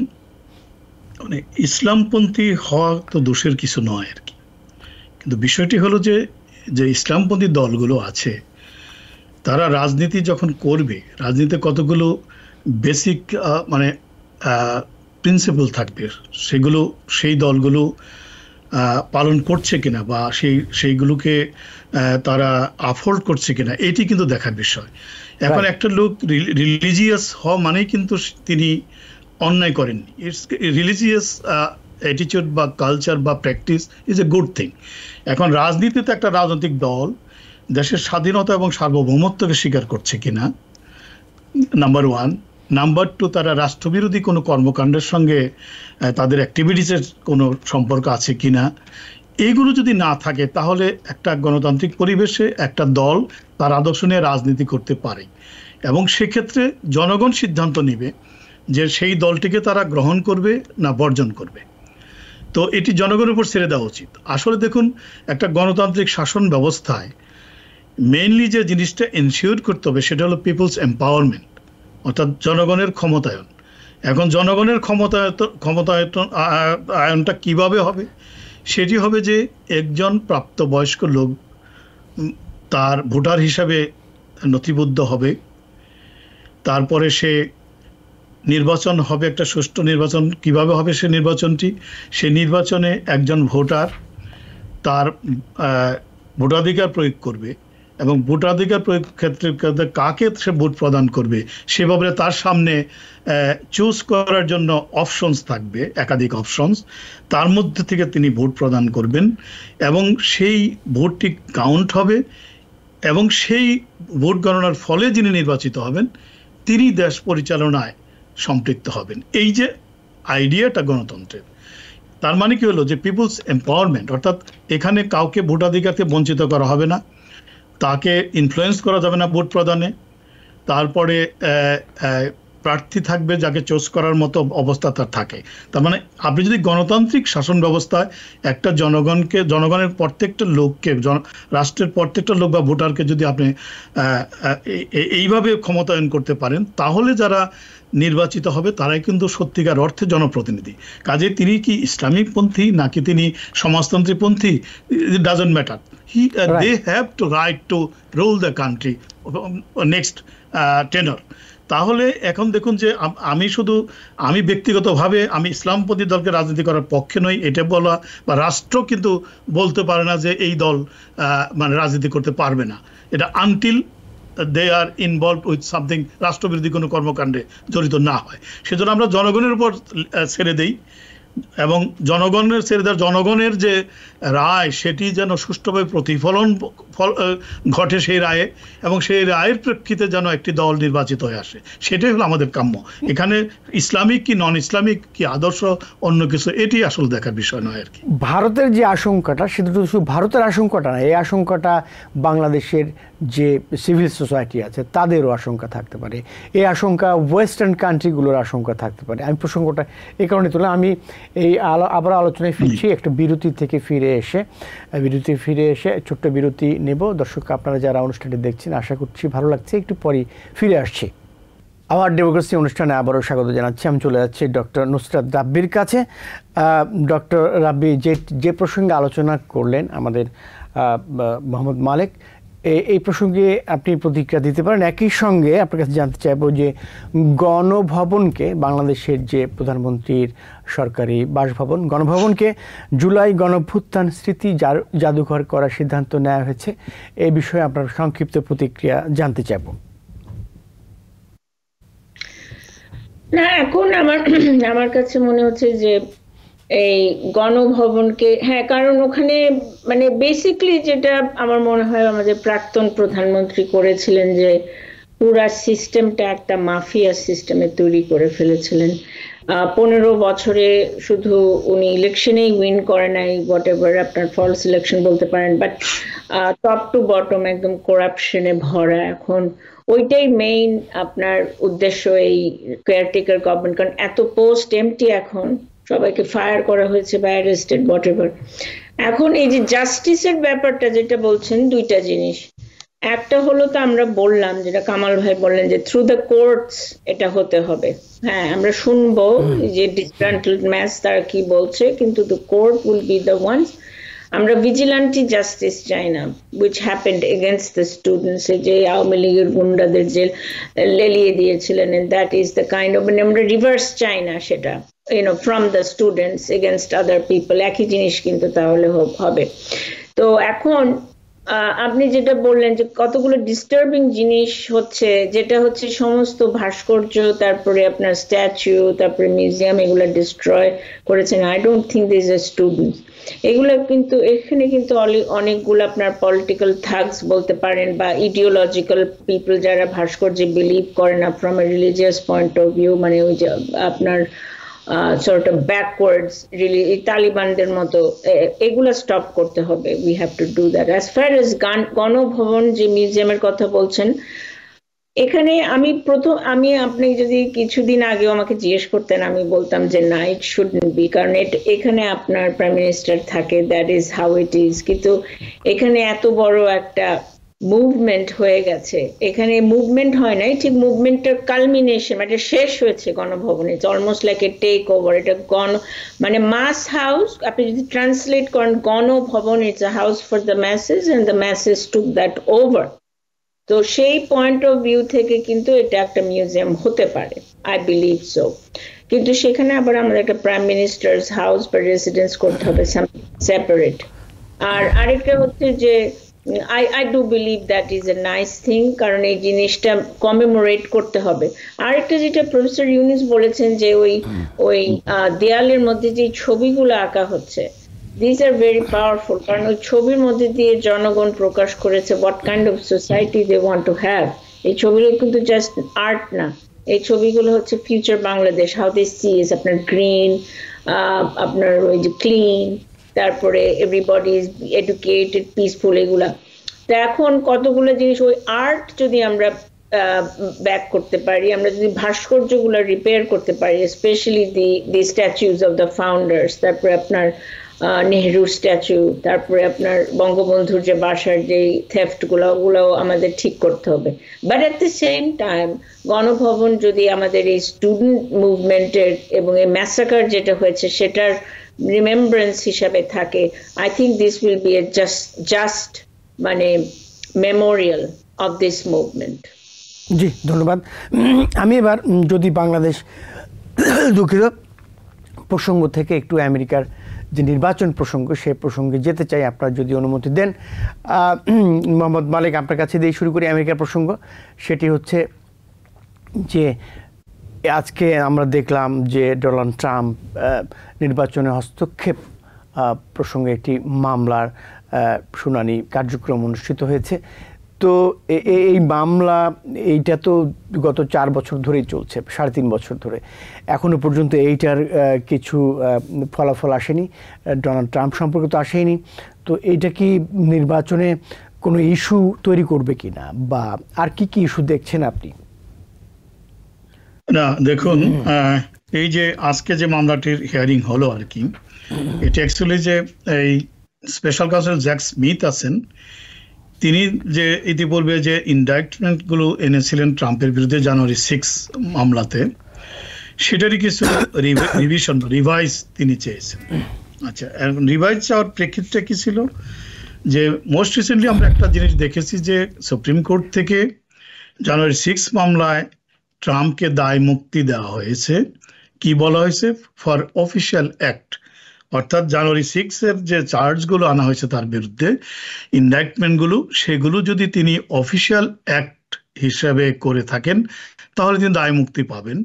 মানে ইসলামপন্থী হওয়া তো দোষের কিছু নয় আর কি, কিন্তু বিষয়টি হলো যে ইসলামপন্থী দলগুলো আছে তারা রাজনীতি যখন করবে, রাজনীতিতে কতগুলো বেসিক মানে প্রিন্সিপাল থাকবে, সেগুলো সেই দলগুলো পালন করছে কিনা বা সেইগুলোকে তারা আফোর্ড করছে কিনা, এটি কিন্তু দেখার বিষয়। এখন একটা লোক রিলিজিয়াস হওয়া মানেই কিন্তু তিনি অন্যায় করেননি। ইটস রিলিজিয়াস অ্যাটিটিউড বা কালচার বা practice is a good thing. এখন রাজনীতিতে একটা রাজনৈতিক দল দেশের স্বাধীনতা এবং সার্বভৌমত্বকে স্বীকার করছে কিনা, নাম্বার ওয়ান। নাম্বার টু, তারা রাষ্ট্রবিরোধী কোনো কর্মকাণ্ডের সঙ্গে তাদের অ্যাক্টিভিটিসের কোনো সম্পর্ক আছে কিনা, এইগুলো যদি না থাকে তাহলে একটা গণতান্ত্রিক পরিবেশে একটা দল তার আদর্শ নিয়ে রাজনীতি করতে পারে, এবং সেক্ষেত্রে জনগণ সিদ্ধান্ত নেবে যে সেই দলটিকে তারা গ্রহণ করবে না বর্জন করবে। তো এটি জনগণের উপর ছেড়ে দেওয়া উচিত। আসলে দেখুন, একটা গণতান্ত্রিক শাসন ব্যবস্থায় মেইনলি যে জিনিসটা এনশিওর করতে হবে সেটা হলো পিপলস এম্পাওয়ারমেন্ট, অর্থাৎ জনগণের ক্ষমতায়ন। এখন জনগণের ক্ষমতায়নটা কিভাবে হবে? সেটি হবে যে একজন প্রাপ্তবয়স্ক লোক তার ভোটার হিসাবে নথিবদ্ধ হবে, তারপরে সে নির্বাচন হবে, একটা সুষ্ঠু নির্বাচন। কিভাবে হবে সে নির্বাচনটি? সে নির্বাচনে একজন ভোটার তার ভোটাধিকার প্রয়োগ করবে, এবং ভোটাধিকার প্রয়োগ ক্ষেত্রে কাকে সে ভোট প্রদান করবে সেভাবে তার সামনে চুজ করার জন্য অপশনস থাকবে, একাধিক অপশনস, তার মধ্যে থেকে তিনি ভোট প্রদান করবেন এবং সেই ভোটটি কাউন্ট হবে এবং সেই ভোট গণনার ফলে যিনি নির্বাচিত হবেন তিনি দেশ পরিচালনায় সম্পৃক্ত হবেন। এই যে আইডিয়াটা গণতন্ত্রের, তার মানে কি হলো যে পিপলস এম্পাওয়ারমেন্ট, অর্থাৎ এখানে কাউকে ভোটাধিকারকে বঞ্চিত করা হবে না, তাকে ইনফ্লুয়েন্স করা যাবে না ভোট প্রদানে, তারপরে প্রার্থী থাকবে যাকে চুজ করার মতো অবস্থা তার থাকে। তার মানে আপনি যদি গণতান্ত্রিক শাসন ব্যবস্থায় একটা জনগণের প্রত্যেকটা লোককে, রাষ্ট্রের প্রত্যেকটা লোক বা ভোটারকে যদি আপনি এইভাবে ক্ষমতায়ন করতে পারেন, তাহলে যারা নির্বাচিত হবে তারাই কিন্তু সত্যিকার অর্থে জনপ্রতিনিধি। কাজে তিনি কি ইসলামিক পন্থী নাকি তিনি সমাজতন্ত্রী পন্থী, it doesn't matter, they have to right to rule the country next tenure. তাহলে এখন দেখুন যে আমি ব্যক্তিগতভাবে আমি ইসলামপন্থী দলকে রাজনীতি করার পক্ষে নই এটা বলা, বা রাষ্ট্র কিন্তু বলতে পারে না যে এই দল মানে রাজনীতি করতে পারবে না, এটা until they are involved with something, রাষ্ট্রবিরোধী কোনো কর্মকাণ্ডে জড়িত না হয়। সেজন্য আমরা জনগণের উপর ছেড়ে দেই, এবং জনগণের যে রায় সেটি যেন সুষ্ঠুভাবে প্রতিফলন ঘটে সেই রায়ে, এবং সেই রায়ের প্রেক্ষিতে যেন একটি দল নির্বাচিত হয়ে আসে, সেটাই হলো আমাদের কাম্য। এখানে ইসলামিক কি নন ইসলামিক কি আদর্শ অন্য কিছু এটি আসলে দেখার বিষয় নয় আর কি। ভারতের যে আশঙ্কাটা, সেটা তো শুধু ভারতের আশঙ্কাটা না, এই আশঙ্কাটা বাংলাদেশের যে সিভিল সোসাইটি আছে তাদেরও আশঙ্কা থাকতে পারে, এই আশঙ্কা ওয়েস্টার্ন কান্ট্রিগুলোর আশঙ্কা থাকতে পারে। আমি প্রসঙ্গটা এই কারণে তুলে, আমি এই আবার আলোচনায় ফিরছি একটা বিরতি থেকে ফিরে এসে ছোট্ট বিরতি নেব। দর্শক আপনারা যারা অনুষ্ঠানটি দেখছেন আশা করছি ভালো লাগছে, একটু পরই ফিরে আসছি। আমার ডেমোক্রেসি অনুষ্ঠানে আবারও স্বাগত জানাচ্ছি। আমি চলে যাচ্ছি ডক্টর নুসরাত রাব্বির কাছে। ডক্টর রাব্বি যে প্রসঙ্গে আলোচনা করলেন আমাদের মোহাম্মদ মালেক, এই প্রসঙ্গে আপনি প্রতিক্রিয়া দিতে পারেন। একই সঙ্গে আপনার কাছে জানতে চাইব যে গণভবনকে, বাংলাদেশের যে প্রধানমন্ত্রীর সরকারি বাসভবন গণভবনকে জুলাই গণঅভ্যুত্থান স্মৃতি জাদুঘর করার সিদ্ধান্ত নেওয়া হয়েছে, এই বিষয়ে আপনার সংক্ষিপ্ত প্রতিক্রিয়া জানতে চাইব। না, এখন আমার কাছে মনে হচ্ছে যে এই গণভবনকে, হ্যাঁ, কারণ ওখানে মানে বেসিকলি যেটা আমার মনে হয় আমাদের প্রাক্তন প্রধানমন্ত্রী করেছিলেন যে পুরা সিস্টেমটা একটা মাফিয়া সিস্টেমে তৈরি করে ফেলেছিলেন। 15 বছরে শুধু উনি ইলেকশনেই উইন করে নাই, হোয়াট এভার আপনার ফলস ইলেকশন বলতে পারেন, বাট টপ টু বটম একদম করাপশনে ভরা। এখন ওইটাই মেইন আপনার উদ্দেশ্য এই কেয়ারটেকার গভর্নমেন্ট, কারণ এত পোস্ট এমটি, এখন সবাইকে ফায়ার করা হয়েছে বা অ্যারেস্টেড হোয়াট এভার। এখন এই যে জাস্টিসের ব্যাপারটা যেটা বলছেন, দুইটা জিনিস। একটা হলো তো আমরা বললাম, যেটা কামাল ভাই বললেন যে থ্রু দ্য কোর্টস এটা হতে হবে। হ্যাঁ, আমরা শুনবো যে ডিসগ্রান্টেড ম্যাচ তারা কি বলছে, কিন্তু the court will be the ones. আমরা ভিজিল্যান্টি জাস্টিস চাই না, which happened against the students, যে আওয়ামী লীগের গুন্ডাদের যে লেলিয়ে দিয়েছিলেন, and that is the kind of, আমরা রিভার্স চাই না সেটা, from the students against other people, একই জিনিস কিন্তু তাহলে হবে। তো এখন আপনি যেটা বললেন যে কতগুলো ডিস্টার্বিং জিনিস হচ্ছে, যেটা হচ্ছে সমস্ত ভাস্কর্য, তারপরে আপনার স্ট্যাচু, তারপরে মিউজিয়াম, এগুলো ডিস্ট্রয় করেছেন। I don't think this are students, এগুলো কিন্তু এখানে কিন্তু অনেকগুলো আপনার পলিটিক্যাল থাগস বলতে পারেন বা ইডিওলজিক্যাল পিপল যারা ভাস্কর্যে বিলিভ করে না from a religious point of view, মানে ওই যে আপনার sort of backwards, really তালিবানদের মতো, এগুলো স্টপ করতে হবে। we have to do that. as far as Ganabhaban যে মিউজিয়ামের কথা বলছেন, এখানে আমি আপনি যদি কিছুদিন আগেও আমাকে জিজ্ঞেস করতেন, আমি বলতাম যে না, ইট শুডন্ট বি, কারণ এখানে আপনার প্রাইম মিনিস্টার থাকে, that is how it is. কিন্তু এখানে এত বড় একটা মুভমেন্ট হয়ে গেছে, এখানে মুভমেন্ট হয় নাই, ঠিক মুভমেন্টের কালমিনেশন, মানে শেষ হয়েছে গণভবনে। It's almost like a take over. এটা মানে মাস হাউস, আপনি যদি ট্রান্সলেট করেন গণভবন, it's a house for the masses and the masses took that over. তো সেই পয়েন্ট অফ ভিউ থেকে কিন্তু এটা একটা মিউজিয়াম হতে পারে, আই বিলিভ সো। কিন্তু সেখানে আবার আমাদের একটা প্রাইম মিনিস্টার্স হাউস বা রেসিডেন্স করতে হবে, সেপারেট। আর আরেকটা হচ্ছে যে I do believe that is a nice thing, কারণ এই জিনিসটা কমেমোরেট করতে হবে। আরেকটা যেটা প্রফেসর ইউনুস বলেছেন যে ওই দেয়ালের মধ্যে যে ছবিগুলো আঁকা হচ্ছে, দিস আর ভেরি পাওয়ারফুল, কারণ ওই ছবির মধ্যে দিয়ে জনগণ প্রকাশ করেছে what kind of society they want to have. এই ছবিগুলো কিন্তু জাস্ট আর্ট না, এই ছবিগুলো হচ্ছে future Bangladesh, how they see is আপনার গ্রিন, আপনার ওই যে ক্লিন, তারপরে এভরিবডি ইজ এডুকেটেড, পিসফুল, এগুলা। তো এখন কতগুলো জিনিস ওই আর্ট যদি আমরা ব্যাক করতে পারি, আমরা যদি ভাস্কর্যগুলো রিপেয়ার করতে পারি, specially the স্ট্যাচুজ of the founders, তারপরে আপনার নেহরুর স্ট্যাচু, তারপরে আপনার বঙ্গবন্ধুর যে বাসার যে থেফটগুলো, ওগুলোও আমাদের ঠিক করতে হবে। But at the same time Ganabhaban যদি আমাদের এই স্টুডেন্ট মুভমেন্টের এবং এই ম্যাসাকার যেটা হয়েছে সেটার রিমেম্ব্রেন্স হিসাবে থাকে, I think this will B A just মানে মেমোরিয়াল অফ দিস মুভমেন্ট। জি ধন্যবাদ। আমি এবার যদি বাংলাদেশ দুঃখিত প্রসঙ্গ থেকে একটু আমেরিকার যে নির্বাচন প্রসঙ্গ, সে প্রসঙ্গে যেতে চাই, আপনারা যদি অনুমতি দেন। মোহাম্মদ মালিক, আপনার কাছে দিয়ে শুরু করি আমেরিকার প্রসঙ্গ। সেটি হচ্ছে যে আজকে আমরা দেখলাম যে ডোনাল্ড ট্রাম্প নির্বাচনে হস্তক্ষেপ প্রসঙ্গে একটি মামলার শুনানি কার্যক্রম অনুষ্ঠিত হয়েছে। তো এই মামলা এইটা তো গত 4 বছর ধরেই চলছে, 3.5 বছর ধরে, এখনো পর্যন্ত এইটার কিছু ফলাফল আসেনি, ডোনাল্ড ট্রাম্প সম্পর্কে তো আসেনি। তো এইটা কি নির্বাচনে কোনো ইস্যু তৈরি করবে কিনা, বা আর কি কি ইস্যু দেখছেন আপনি? না দেখুন, এই যে আজকে যে মামলাটির হিয়ারিং হলো আর কি, এটা অ্যাকচুয়ালি যে এই স্পেশাল কাউন্সিল জ্যাক স্মিথ আছেন, তিনি যে ইতিপূর্বে যে ইনডাইটমেন্ট গুলো এনেছিলেন ট্রাম্পের বিরুদ্ধে জানুয়ারি 6 মামলাতে, সেটারই কিছু রিভিশন রিভাইজ তিনি চেয়েছেন। আচ্ছা, রিভাইজ চাওয়ার প্রেক্ষিতটা কি ছিল, যে মোস্ট রিসেন্টলি আমরা একটা জিনিস দেখেছি যে সুপ্রিম কোর্ট থেকে জানুয়ারি 6 মামলায় ট্রাম্পকে দায় মুক্তি দেওয়া হয়েছে। কি বলা হয়েছে? ফর অফিসিয়াল অ্যাক্ট, অর্থাৎ জানুয়ারি 6 এর যে চার্জগুলো আনা হয়েছে তার বিরুদ্ধে, ইনডাইটমেন্টগুলো, সেগুলো যদি তিনি অফিসিয়াল অ্যাক্ট হিসেবে করে থাকেন তাহলে তিনি দায় মুক্তি পাবেন।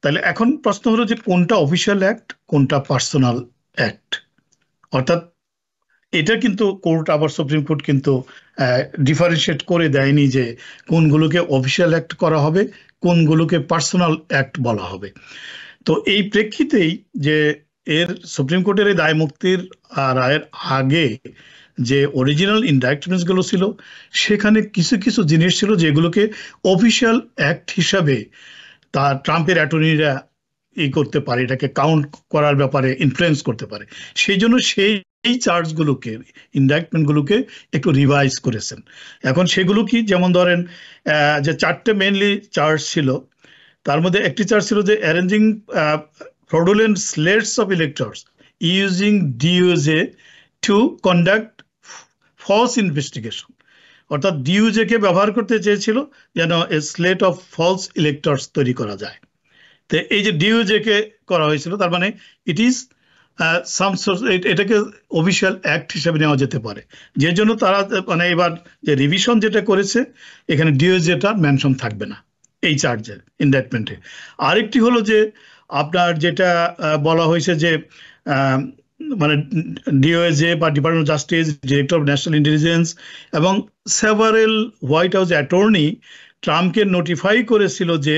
তাহলে এখন প্রশ্ন হলো যে কোনটা অফিসিয়াল অ্যাক্ট, কোনটা পার্সোনাল অ্যাক্ট। অর্থাৎ এটা কিন্তু কোর্ট, আবার সুপ্রিম কোর্ট কিন্তু ডিফারেন্সিয়েট করে দেয়নি যে কোনগুলোকে অফিসিয়াল অ্যাক্ট করা হবে, কোনগুলোকে পার্সোনাল অ্যাক্ট বলা হবে। তো এই প্রেক্ষিতেই যে এর সুপ্রিম কোর্টের এই দায় মুক্তির রায়ের আগে যে অরিজিনাল ইনডাইটমেন্টস গুলো ছিল, সেখানে কিছু কিছু জিনিস ছিল যেগুলোকে অফিসিয়াল অ্যাক্ট হিসাবে তার ট্রাম্পের অ্যাটর্নিরা করতে পারে, এটাকে কাউন্ট করার ব্যাপারে ইনফ্লুয়েন্স করতে পারে। সেই জন্য সেই চার্জগুলোকে, ইনডাইটমেন্টগুলোকে একটু রিভাইজ করেছেন। এখন সেগুলো কি, যেমন ধরেন যে 4টে মেইনলি চার্জ ছিল, তার মধ্যে একটি চার্জ ছিল যে arranging fraudulent slates of electors using DOJ to conduct false investigation, অর্থাৎ DOJ কে ব্যবহার করতে চেয়েছিল যেন স্লেট অফ ফলস ইলেক্টরস তৈরি করা যায়। তো এই যে DOJ কে করা হয়েছিল, তার মানে ইট ইজ এটাকে অফিসিয়াল অ্যাক্ট হিসেবে নেওয়া যেতে পারে, যে জন্য তারা মানে এবার যে রিভিশন যেটা করেছে, এখানে DOJ-টা মেনশন থাকবে না এই চার্জের ইনডাইটমেন্টে। আরেকটি হলো যে আপনার যেটা বলা হয়েছে যে মানে DOJ বা department of justice, director of national intelligence এবং সেভারেল হোয়াইট হাউস অ্যাটর্নি ট্রাম্পকে নোটিফাই করেছিল যে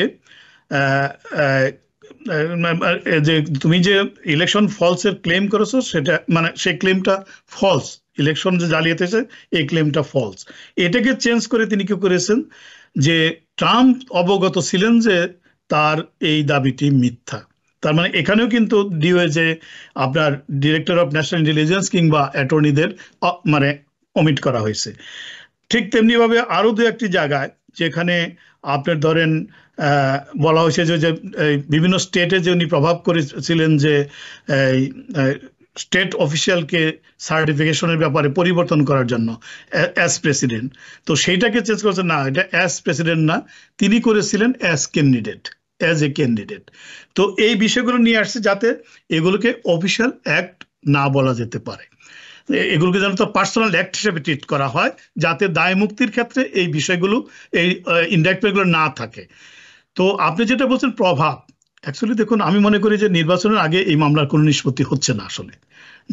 যে তুমি যে ইলেকশন ফলসের ক্লেম করেছো, সেটা মানে সেই ক্লেমটা ফলস, ইলেকশন যে জালিয়াতি হয়েছে এই ক্লেমটা ফলস। এটাকে চেঞ্জ করে তিনি কি করেছেন, যে ট্রাম্প অবগত ছিলেন যে তার এই দাবিটি মিথ্যা। তার মানে এখানেও কিন্তু DOJ আপনার ডিরেক্টর অফ ন্যাশনাল ইন্টেলিজেন্স কিংবা অ্যাটর্নিদের মানে অমিট করা হয়েছে। ঠিক তেমনি ভাবে আরো 2-1টি জায়গায় যেখানে আপনার ধরেন বলা হয়েছে যে বিভিন্ন স্টেটে যে উনি প্রভাব করেছিলেন যে স্টেট অফিসিয়ালকে সার্টিফিকেশনের ব্যাপারে পরিবর্তন করার জন্য অ্যাজ প্রেসিডেন্ট, তো সেইটাকে চেঞ্জ করেছে, না এটা অ্যাজ প্রেসিডেন্ট না, তিনি করেছিলেন as candidate, as a candidate. তো এই বিষয়গুলো নিয়ে আসছে যাতে এগুলোকে অফিসিয়াল অ্যাক্ট না বলা যেতে পারে, এগুলোকে যেন তো পার্সোনাল অ্যাক্ট হিসেবে ট্রিট করা হয়, যাতে দায় মুক্তির ক্ষেত্রে এই বিষয়গুলো, এই ইনডাইটমেন্টগুলো না থাকে। তো আপনি যেটা বলছেন প্রভাব, অ্যাকচুয়ালি দেখুন, আমি মনে করি যে নির্বাচনের আগে এই মামলার কোনো নিষ্পত্তি হচ্ছে না আসলে,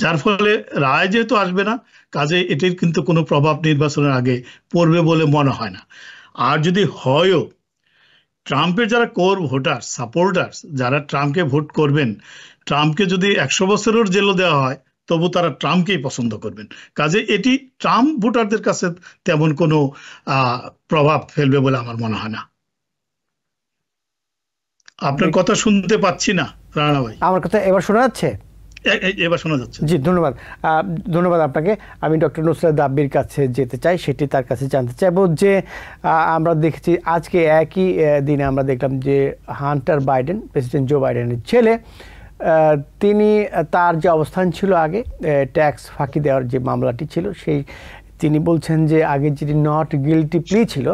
যার ফলে রায় যেহেতু আসবে না, কাজে এটির কিন্তু কোনো প্রভাব নির্বাচনের আগে পড়বে বলে মনে হয় না। আর যদি হয়ও, ট্রাম্পের যারা কোর ভোটার সাপোর্টার্স, যারা ট্রাম্পকে ভোট করবেন, ট্রাম্পকে যদি 100 বছরের জেলও দেওয়া হয় তবু তারা ট্রাম্পকেই পছন্দ করবেন। কাজে এটি ট্রাম্প ভোটারদের কাছে তেমন কোনো প্রভাব ফেলবে বলে আমার মনে হয় না। আপনার কথা শুনতে পাচ্ছি না রানা ভাই। আমার কথা এবার শোনা যাচ্ছে? এবার শোনা যাচ্ছে। জি, ধন্যবাদ। ধন্যবাদ আপনাকে। আমি ডক্টর নুসরাত আব্বির কাছে যেতে চাই, সেটি তার কাছে জানতে চাইব যে আমরা দেখেছি আজকে একই দিনে আমরা দেখলাম যে হান্টার বাইডেন, প্রেসিডেন্ট জো বাইডেনের ছেলে, তিনি তার যে অবস্থান ছিল আগে ট্যাক্স ফাঁকি দেওয়ার যে মামলাটি ছিল, সেই তিনি বলছেন যে আগে যেটি নট গিলটি প্লি ছিল,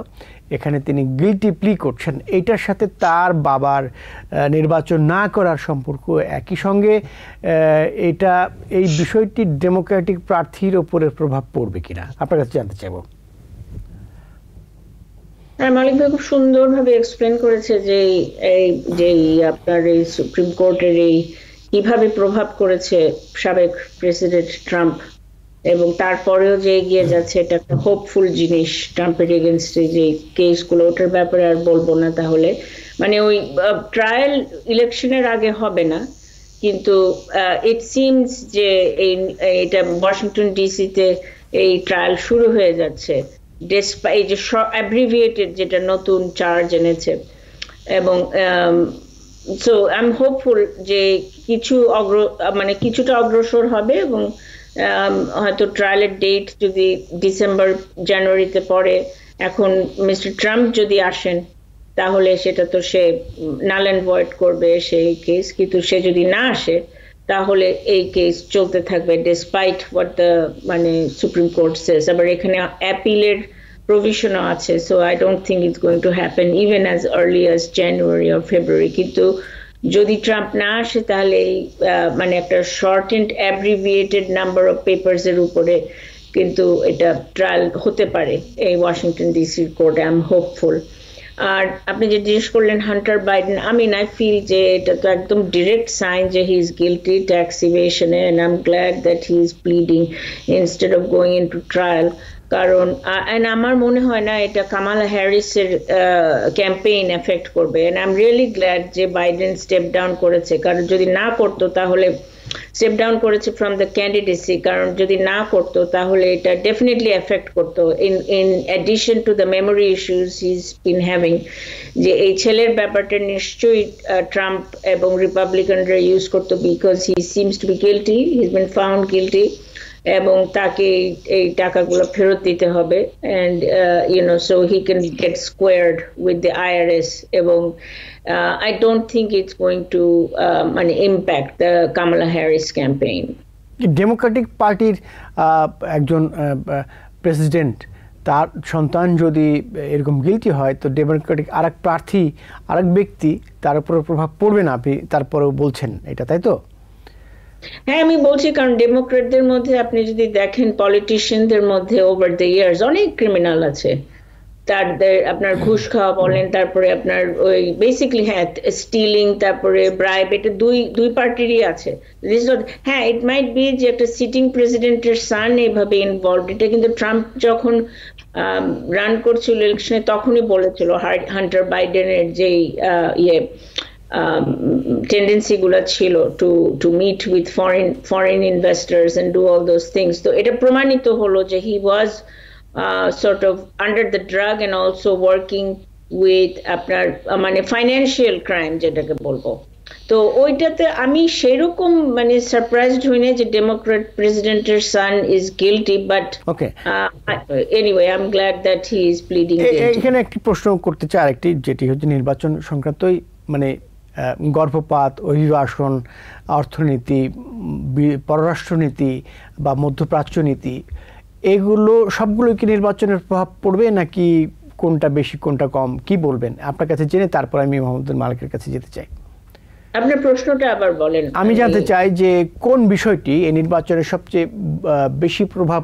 এখানে তিনি গিলটি প্লি করছেন। এইটার সাথে তার বাবার নির্বাচন না করার সম্পর্ক একই সঙ্গে এই বিষয়টি ডেমোক্রেটিক প্রার্থীর ওপরে প্রভাব পড়বে কিনা আপনার কাছে জানতে চাইব। মালিক ভাই খুব সুন্দরভাবে এক্সপ্লেন করেছে যে আপনার এই সুপ্রিম কোর্টের এই কিভাবে প্রভাব করেছে সাবেক প্রেসিডেন্ট ট্রাম্প, এবং তারপরেও যে এগিয়ে যাচ্ছে, এটা একটা হোপফুল জিনিস। ট্রাম্পের এগেনস্টে যে কেসগুলো, ওটার ব্যাপারে আর বলবো না। তাহলে মানে ওই ট্রায়াল ইলেকশনের আগে হবে না, কিন্তু ইট সিমস যে এটা ওয়াশিংটন ডিসিতে এই ট্রায়াল শুরু হয়ে যাচ্ছে, এই যে অ্যাব্রিভিয়েটেড যেটা নতুন চার্জ এনেছে। এবং সো আই এম হোপফুল যে কিছুটা অগ্রসর হবে, এবং হয়তো ট্রায়ালের ডেট যদি ডিসেম্বর জানুয়ারিতে পড়ে, এখন মিস্টার ট্রাম্প যদি আসেন তাহলে সেটা তো সে নাল এন্ড ভয়েড করবে সেই কেস, কিন্তু সে যদি না আসে তাহলে এই কেস চলতে থাকবে despite what the Supreme Court says. আবার এখানে অ্যাপিলের প্রভিশনও আছে, so I don't think it's going to happen even as early as January or February. কিন্তু যদি ট্রাম্প না আসে তাহলে একটা short and abbreviated number of papers এর উপরে কিন্তু এটা ট্রায়াল হতে পারে এই ওয়াশিংটন ডিসির কোর্টে। I am hopeful. আর আপনি যে জিজ্ঞেস করলেন হান্টার বাইডেন, আই ফিল যে এটা তো একদম ডিরেক্ট সাইন যে হি ইজ গিলটি ট্যাক্স ইভেশনে, and I am glad that he is pleading instead of going into trial. কারণ আমার মনে হয় না এটা কামালা হ্যারিসের ক্যাম্পেইন এফেক্ট করবে, and I am really glad যে বাইডেন স্টেপ ডাউন করেছে। কারণ যদি না করতো তাহলে স্টেপ ডাউন করেছে ফ্রম দ্য ক্যান্ডিডেসি, কারণ যদি না করতো তাহলে এটা ডেফিনেটলি এফেক্ট করতো in addition to the memory issues he is bin having. যে এই ছেলের ব্যাপারটা নিশ্চয়ই ট্রাম্প এবং রিপাবলিকানরা ইউজ করতো, because he seems to B guilty, he is bin found guilty, এবং তাকে এই টাকাগুলো ফেরত দিতে হবে, and so he can get squared with the IRS. এবং I don't think it's going to impact the Kamala Harris campaign. Democratic পার্টির একজন প্রেসিডেন্ট, তার সন্তান যদি এরকম গিলটি হয় তো ডেমোক্রেটিক আরেক প্রার্থী, আরেক ব্যক্তি, তার উপর প্রভাব পড়বে না, আপনি তারপরেও বলছেন এটা, তাই তো? হ্যাঁ, আমি বলছি, কারণ ডেমোক্রেটদের মধ্যে আপনি যদি দেখেন, পলিটিশিয়ানদের মধ্যে ওভার দ্য ইয়ার্স অনেক ক্রিমিনাল আছে। তাদের আপনার ঘুষ খাওয়া বলেন, তারপরে আপনার ওই বেসিক্যালি স্টিলিং, তারপরে ব্রাইব, এটা দুই পার্টিরই আছে। হ্যাঁ, ইট মাইট বি যে একটা সিটিং প্রেসিডেন্টের সান এইভাবে ইনভলভ। এটা কিন্তু ট্রাম্প যখন রান করছিল ইলেকশনে তখনই বলেছিল হান্টার বাইডেনের যেই tendency গুলা ছিল to meet with foreign investors and do all those things. তো এটা প্রমাণিত হলো যে he was sort of under the drug and also working with আপনার financial crime যেটাকে বলবো। তো ওইটাতে আমি সেরকম সারপ্রাইজড হইনি যে ডেমোক্রেট প্রেসিডেন্টের son is guilty, but anyway I'm glad that he is pleading guilty. এখানে একটি প্রশ্ন করতে চাই, আরেকটি, যেটি হচ্ছে নির্বাচন সংক্রান্তই, গর্ভপাত, অভিবাসন, অর্থনীতি, পররাষ্ট্রনীতি বা মধ্যপ্রাচ্য নীতি, এগুলো সবগুলো কি নির্বাচনের প্রভাব পড়বে, নাকি কোনটা বেশি কোনটা কম, কি বলবেন? আপনার কাছে জেনে তারপর আমি মোহাম্মদ মালিকের কাছে যেতে চাই। আপনার প্রশ্নটা আবার বলেন। আমি জানতে চাই যে কোন বিষয়টি এই নির্বাচনের সবচেয়ে বেশি প্রভাব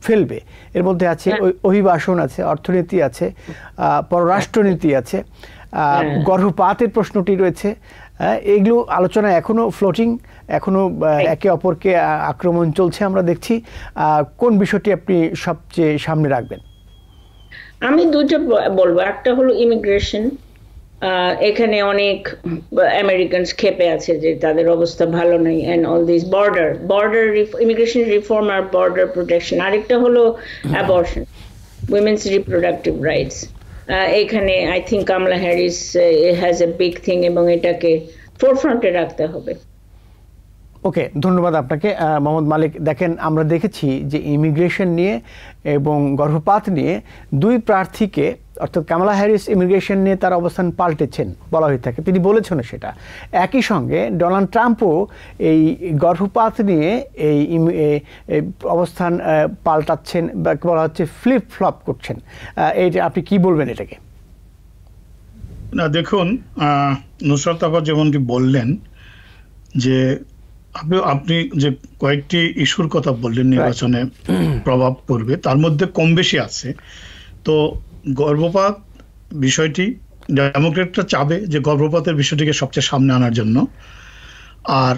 ফেলবে। এর মধ্যে আছে অভিবাসন আছে, অর্থনীতি আছে, পররাষ্ট্রনীতি আছে, গর্ভপাতের প্রশ্নটি রয়েছে, এগুলো আলোচনা এখনো ফ্লোটিং, এখনো একে অপরকে আক্রমণ চলছে আমরা দেখছি। কোন বিষয়টি আপনি সবচেয়ে সামনে রাখবেন? আমি দুটো বলবো, একটা হলো ইমিগ্রেশন। এখানে অনেক আমেরিকানস ক্ষেপে আছে যে তাদের অবস্থা ভালো নেই, and all this border immigration reform আর বর্ডার প্রোটেকশন। আরেকটা হলো অ্যাবর্শন, উইমেন্স রিপ্রোডাক্টিভ রাইটস। এখানে I think Kamala Harris has a big thing, এবং এটাকে ফোরফ্রন্টে রাখতে হবে। ওকে, ধন্যবাদ আপনাকে মোহাম্মদ মালিক। দেখেন, আমরা দেখেছি যে ইমিগ্রেশন নিয়ে এবং গর্ভপাত নিয়ে দুই প্রার্থীকে, অর্থাৎ কামালা হ্যারিস ইমিগ্রেশন নিয়ে তার অবস্থান পাল্টেছেন বলা হয়ে থাকে, তিনি বলেছেন সেটা। একই সঙ্গে ডোনাল্ড ট্রাম্পও এই গর্ভপাত নিয়ে এই অবস্থান পাল্টাচ্ছেন বা বলা হচ্ছে ফ্লিপ ফ্লপ করছেন। এইটা আপনি কি বলবেন এটাকে? না, দেখুন, নুসরাত আপা যেমনটি বললেন যে আপনি যে কয়েকটি ইস্যুর কথা বললেন নির্বাচনে প্রভাব পড়বে, তার মধ্যে কম বেশি আছে। তো গর্ভপাত বিষয়টি ডেমোক্রেটরা চাবে যে গর্ভপাতের বিষয়টিকে সবচেয়ে সামনে আনার জন্য, আর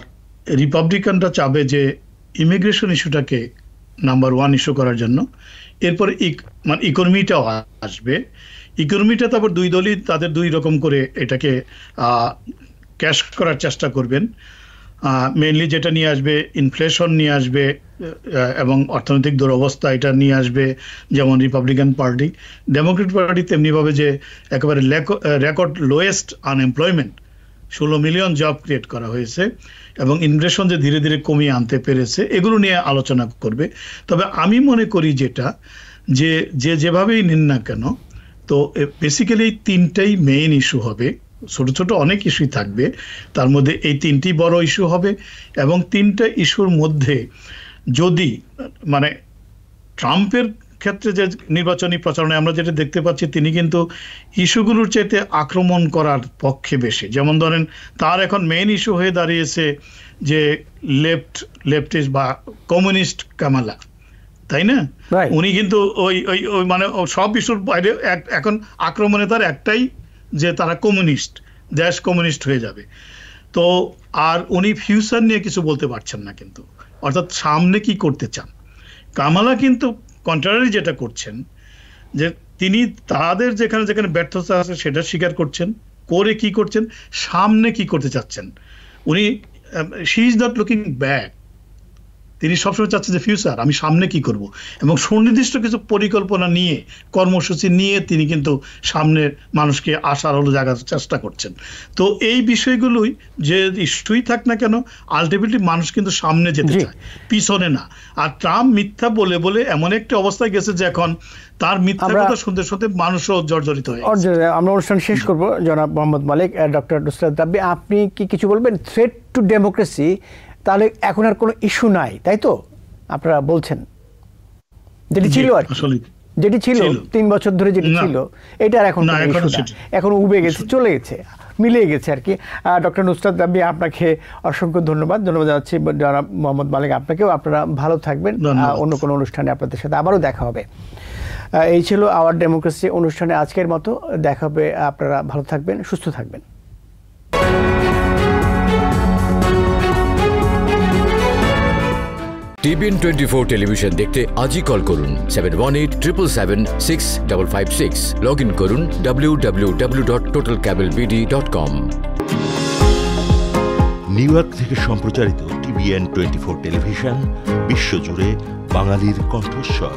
রিপাবলিকানরা চাবে যে ইমিগ্রেশন ইস্যুটাকে নাম্বার 1 ইস্যু করার জন্য। এরপরে মানে ইকোনমিটাও আসবে। ইকোনমিটা তারপর দুই দলই তাদের দুই রকম করে এটাকে ক্যাশ করার চেষ্টা করবেন। মেইনলি যেটা নিয়ে আসবে, ইনফ্লেশন নিয়ে আসবে এবং অর্থনৈতিক দুরবস্থা এটা নিয়ে আসবে, যেমন রিপাবলিকান পার্টি। ডেমোক্রেট পার্টি তেমনিভাবে যে একেবারে record lowest unemployment, 16 million job create করা হয়েছে, এবং ইনফ্লেশন যে ধীরে ধীরে কমিয়ে আনতে পেরেছে, এগুলো নিয়ে আলোচনা করবে। তবে আমি মনে করি যে যেভাবেই নিন না কেন, তো বেসিক্যালি 3টাই মেইন ইস্যু হবে। ছোট ছোট অনেক ইস্যুই থাকবে, তার মধ্যে এই 3টি বড় ইস্যু হবে। এবং 3টা ইস্যুর মধ্যে যদি মানে ট্রাম্পের ক্ষেত্রে যে নির্বাচনী প্রচারণায় আমরা যেটা দেখতে পাচ্ছি, তিনি কিন্তু ইস্যুগুলোর চাইতে আক্রমণ করার পক্ষে বেশি। যেমন ধরেন, তার এখন মেইন ইস্যু হয়ে দাঁড়িয়েছে যে লেফটিস্ট বা কমিউনিস্ট কামালা, তাই না? উনি কিন্তু ওই মানে সব ইস্যুর বাইরে এখন আক্রমণে তার একটাই, যে তারা কমিউনিস্ট, দেশ কমিউনিস্ট হয়ে যাবে। তো আর উনি ফিউচার নিয়ে কিছু বলতে পারছেন না, কিন্তু অর্থাৎ সামনে কি করতে চান। কামালা কিন্তু কন্ট্রারি যেটা করছেন, যে তিনি তাদের যেখানে যেখানে ব্যর্থতা আছে সেটা স্বীকার করছেন, করে কি করছেন, সামনে কি করতে চাচ্ছেন। উনি she is not looking back, তিনি সবসময় চাচ্ছেন যে ফিউচার, আমি সামনে কি করব, এবং সুনির্দিষ্ট কিছু পরিকল্পনা নিয়ে, কর্মসূচি নিয়ে তিনি কিন্তু সামনে মানুষকে আশার আলো জাগার চেষ্টা করছেন। তো এই বিষয়গুলোই যে ইস্যুই থাক না কেন, আলটিমেটলি মানুষ কিন্তু সামনে যেতে চায়, পিছনে না। আর ট্রাম্প মিথ্যা বলে বলে এমন একটা অবস্থায় গেছে যে এখন তার মিথ্যা কথা শুনতে শুনতে মানুষও জর্জরিত হয়ে গেছে। আমরা অনুষ্ঠান শেষ করব। জনাব মোহাম্মদ মালিক, ডক্টর নুসরাত রাব্বি, আপনি কি কিছু বলবেন? থ্রেট টু ডেমোক্রেসি, তাহলে এখন আর কোনো ইস্যু নাই, তাই তো আপনারা বলছেন? যেটি ছিল আর যেটি ছিল 3 বছর ধরে যেটি ছিল, এটা আর এখন এখন উবে গেছে, চলে গেছে, মিলে গেছে আর কি। ডক্টর নুসরাত রাব্বি, আপনাকে অসংখ্য ধন্যবাদ জানাচ্ছি। জনাব মোহাম্মদ মালিক, আপনাকেও। আপনারা ভালো থাকবেন। অন্য কোনো অনুষ্ঠানে আপনাদের সাথে আবারও দেখা হবে। এই ছিল আওয়ার ডেমোক্রেসি অনুষ্ঠানে আজকের মতো। দেখা হবে। আপনারা ভালো থাকবেন, সুস্থ থাকবেন। TBN 24 টেলিভিশন দেখতে আজই কল করুন 7187776556। লগ ইন করুন www.totalcablebd.com। নিউ ইয়র্ক থেকে সম্প্রচারিত TBN 24 টেলিভিশন বিশ্বজুড়ে বাঙালির কণ্ঠস্বর।